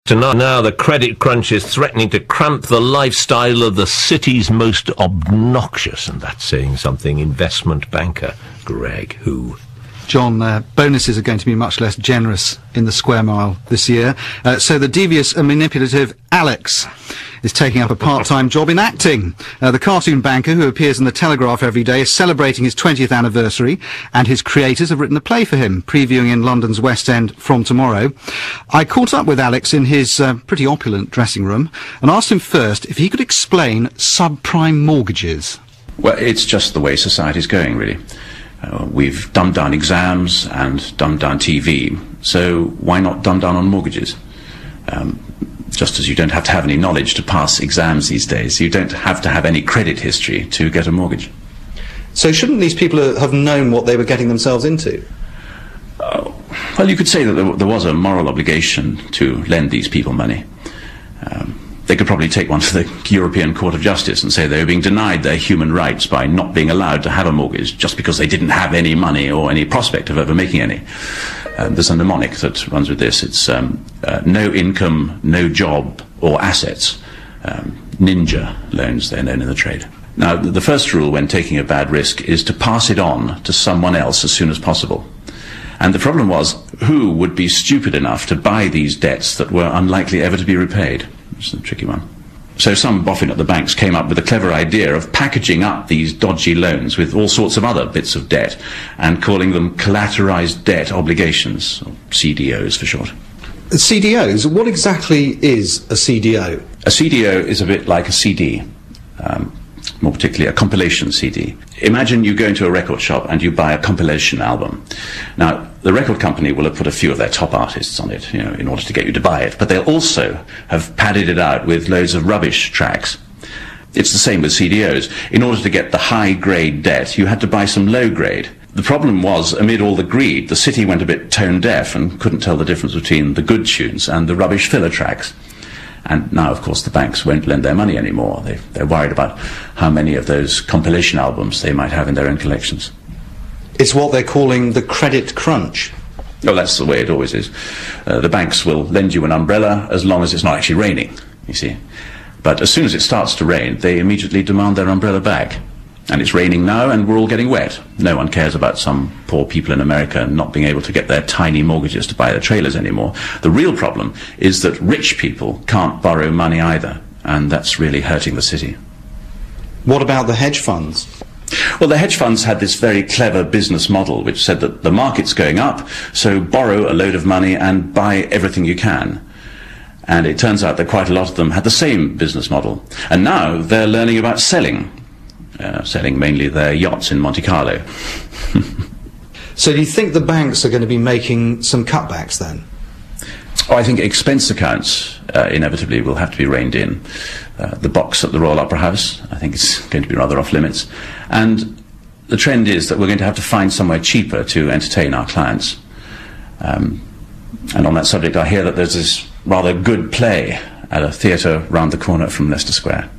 Now the credit crunch is threatening to cramp the lifestyle of the city's most obnoxious, and that's saying something, investment banker Greg Who. John, bonuses are going to be much less generous in the square mile this year. So the devious and manipulative Alex is taking up a part-time job in acting. The cartoon banker who appears in the Telegraph every day is celebrating his 20th anniversary, and his creators have written a play for him, previewing in London's West End from tomorrow. I caught up with Alex in his pretty opulent dressing room and asked him first if he could explain subprime mortgages. Well, it's just the way society's going, really. We've dumbed down exams and dumbed down TV, so why not dumb down on mortgages? Just as you don't have to have any knowledge to pass exams these days, you don't have to have any credit history to get a mortgage. So shouldn't these people have known what they were getting themselves into? Well, you could say that there was a moral obligation to lend these people money. They could probably take one to the European Court of Justice and say they were being denied their human rights by not being allowed to have a mortgage just because they didn't have any money or any prospect of ever making any. There's a mnemonic that runs with this. It's no income, no job or assets. Ninja loans, they're known in the trade. Now, the first rule when taking a bad risk is to pass it on to someone else as soon as possible. And the problem was, who would be stupid enough to buy these debts that were unlikely ever to be repaid? Which is a tricky one. So some boffin at the banks came up with a clever idea of packaging up these dodgy loans with all sorts of other bits of debt and calling them collateralized debt obligations, or CDOs for short. CDOs? What exactly is a CDO? A CDO is a bit like a CD, more particularly a compilation CD. Imagine you go into a record shop and you buy a compilation album. Now, the record company will have put a few of their top artists on it, in order to get you to buy it, but they'll also have padded it out with loads of rubbish tracks. It's the same with CDOs. In order to get the high-grade debt, you had to buy some low-grade. The problem was, amid all the greed, the city went a bit tone-deaf and couldn't tell the difference between the good tunes and the rubbish filler tracks. And now, of course, the banks won't lend their money anymore. They're worried about how many of those compilation albums they might have in their own collections. It's what they're calling the credit crunch. Oh, that's the way it always is. The banks will lend you an umbrella as long as it's not actually raining, you see. But as soon as it starts to rain, they immediately demand their umbrella back. And it's raining now, and we're all getting wet. No one cares about some poor people in America not being able to get their tiny mortgages to buy their trailers anymore. The real problem is that rich people can't borrow money either, and that's really hurting the city. What about the hedge funds? Well, the hedge funds had this very clever business model which said that the market's going up, so borrow a load of money and buy everything you can. And it turns out that quite a lot of them had the same business model. And now they're learning about selling mainly their yachts in Monte Carlo. So do you think the banks are going to be making some cutbacks then? Oh, I think expense accounts inevitably will have to be reined in. The box at the Royal Opera House, I think it's going to be rather off limits. And the trend is that we're going to have to find somewhere cheaper to entertain our clients. And on that subject, I hear that there's this rather good play at a theatre round the corner from Leicester Square.